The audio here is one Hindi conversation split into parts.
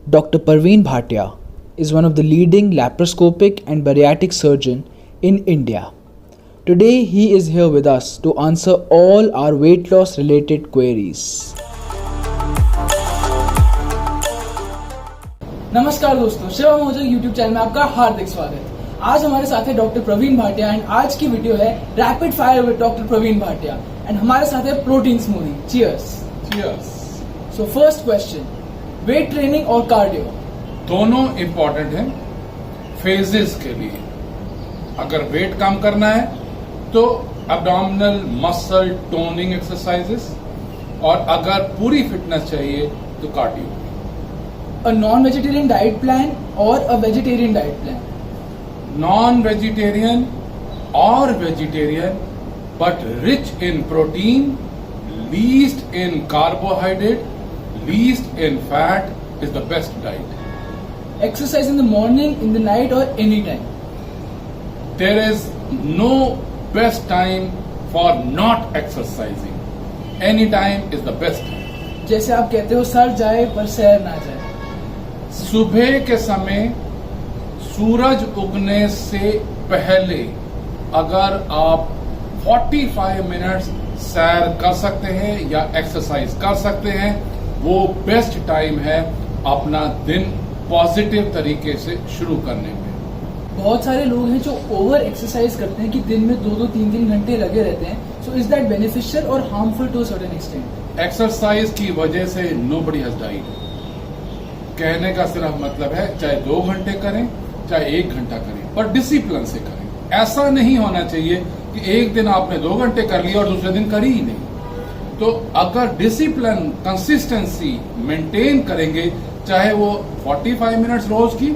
Dr. Parveen Bhatia is one of the leading laparoscopic and bariatric surgeon in India. Today he is here with us to answer all our weight loss related queries. नमस्कार दोस्तों, शिवम मोजक यूट्यूब चैनल में आपका हार्दिक स्वागत। आज हमारे साथ है डॉक्टर प्रवीण भाटिया एंड आज की वीडियो है rapid fire with doctor Praveen Bhatia and हमारे साथ है protein smoothie. Cheers. Cheers. So first question, weight training और कार्डियो दोनों इंपॉर्टेंट हैं फेजेस के लिए। अगर वेट कम करना है तो एब्डोमिनल मसल टोनिंग एक्सरसाइजेस, और अगर पूरी फिटनेस चाहिए तो cardio. a non-vegetarian diet plan or a vegetarian diet plan? Non-vegetarian or vegetarian, but rich in protein, least in carbohydrate, least in fat is the best diet. Exercise in the morning, in the night or any time? There is no best time for not exercising. Any time is the best time. जैसे आप कहते हो सर जाए पर सैर ना जाए। सुबह के समय सूरज उगने से पहले अगर आप 45 मिनट्स सैर कर सकते हैं या एक्सरसाइज कर सकते हैं, वो बेस्ट टाइम है अपना दिन पॉजिटिव तरीके से शुरू करने में। बहुत सारे लोग हैं जो ओवर एक्सरसाइज करते हैं कि दिन में 2-3 घंटे लगे रहते हैं। सो इज दैट बेनिफिशियल और harmful to a certain extent? Exercise की वजह से नोबडी हैज डाइड। कहने का सिर्फ मतलब है चाहे 2 घंटे करें चाहे 1 घंटा करें, पर डिसिप्लिन से करें। ऐसा नहीं होना चाहिए कि एक दिन आपने 2 घंटे कर लिया और दूसरे दिन करी ही नहीं। तो अगर डिसिप्लिन कंसिस्टेंसी मेंटेन करेंगे, चाहे वो 45 मिनट्स रोज की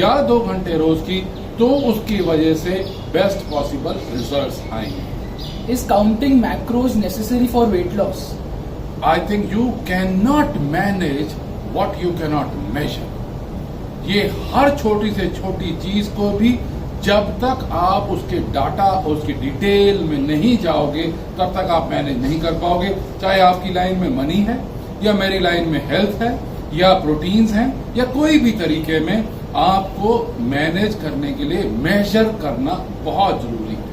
या 2 घंटे रोज की, तो उसकी वजह से बेस्ट पॉसिबल रिजल्ट्स आएंगे। Is counting macros necessary for weight loss? I think you can not manage what you cannot measure। ये हर छोटी से छोटी चीज को भी जब तक आप उसके डाटा उसकी डिटेल में नहीं जाओगे तब तक आप मैनेज नहीं कर पाओगे। चाहे आपकी लाइन में मनी है या मेरी लाइन में हेल्थ है या प्रोटीन्स हैं या कोई भी तरीके में, आपको मैनेज करने के लिए मेजर करना बहुत जरूरी है।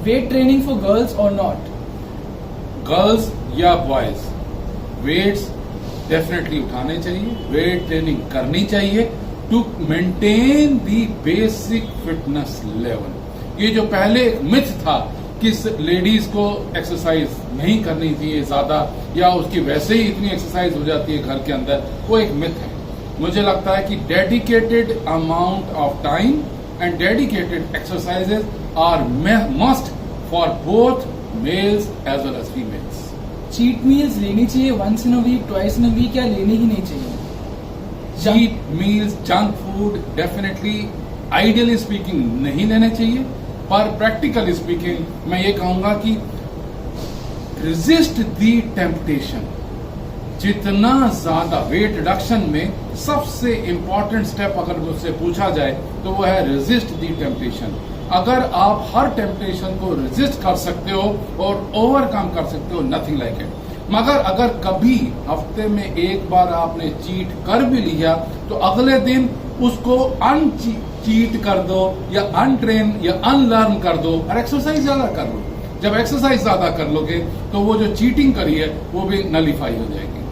वेट ट्रेनिंग फॉर गर्ल्स और नॉट? गर्ल्स या बॉयज, वेट्स डेफिनेटली उठाने चाहिए, वेट ट्रेनिंग करनी चाहिए to maintain the basic fitness level. ये जो पहले एक मिथ था कि लेडीज को एक्सरसाइज नहीं करनी चाहिए ज्यादा या उसकी वैसे ही इतनी एक्सरसाइज हो जाती है घर के अंदर, वो एक मिथ है। मुझे लगता है कि dedicated amount of time and dedicated exercises are must for both males as well as females. Cheat meals लेनी चाहिए once in a week, twice in a week, या लेनी ही नहीं चाहिए? Cheat meals, junk food definitely ideally speaking नहीं लेने चाहिए, पर प्रैक्टिकली स्पीकिंग मैं ये कहूंगा कि रेजिस्ट दी टेम्पटेशन। जितना ज्यादा वेट रिडक्शन में सबसे इंपॉर्टेंट स्टेप अगर मुझसे पूछा जाए तो वो है रेजिस्ट दी टेम्पटेशन। अगर आप हर टेम्पटेशन को रेजिस्ट कर सकते हो और ओवरकम कर सकते हो, नथिंग लाइक इट। मगर अगर कभी हफ्ते में एक बार आपने चीट कर भी लिया तो अगले दिन उसको अनचीट कर दो या अनट्रेन या अनलर्न कर दो और एक्सरसाइज ज्यादा कर लो। जब एक्सरसाइज ज्यादा कर लोगे तो वो जो चीटिंग करी है वो भी नलीफाई हो जाएगी।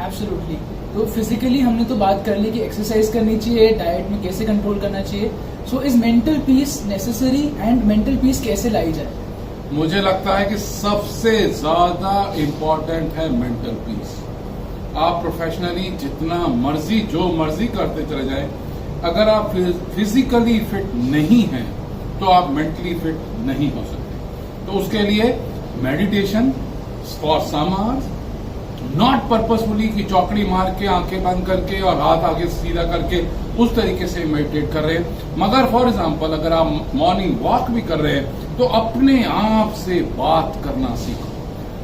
एब्सोल्युटली। तो फिजिकली हमने तो बात कर ली कि एक्सरसाइज करनी चाहिए, डाइट में कैसे कंट्रोल करना चाहिए। So is mental peace necessary and mental peace कैसे लाई जाए? मुझे लगता है कि सबसे ज्यादा इंपॉर्टेंट है मेंटल पीस। आप प्रोफेशनली जितना मर्जी जो मर्जी करते चले जाएं, अगर आप फिजिकली फिट नहीं हैं तो आप मेंटली फिट नहीं हो सकते। तो उसके लिए meditation for some hours, not purposefully कि चौकड़ी मार के आंखें बंद करके और हाथ आगे सीधा करके उस तरीके से मेडिटेट कर रहे हैं, मगर फॉर एग्जांपल अगर आप मॉर्निंग वॉक भी कर रहे हैं तो अपने आप से बात करना सीखो,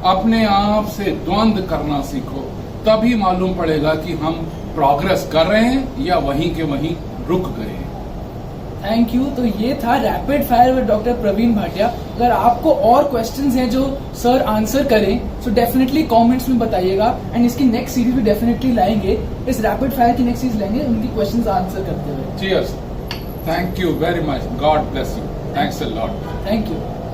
अपने आप से द्वंद्व करना सीखो। तभी मालूम पड़ेगा कि हम प्रोग्रेस कर रहे हैं या वहीं के वहीं रुक गए हैं। Thank you. तो ये था rapid fire with doctor Praveen Bhatia. अगर आपको और क्वेश्चंस हैं जो सर आंसर करें तो डेफिनेटली कमेंट्स में बताइएगा, एंड इसकी नेक्स्ट सीरीज भी डेफिनेटली लाएंगे, इस रैपिड फायर की नेक्स्ट सीरीज लाएंगे उनकी क्वेश्चंस आंसर करते हुए। Cheers. Thank you very much. God bless you. Thanks a lot. Thank you.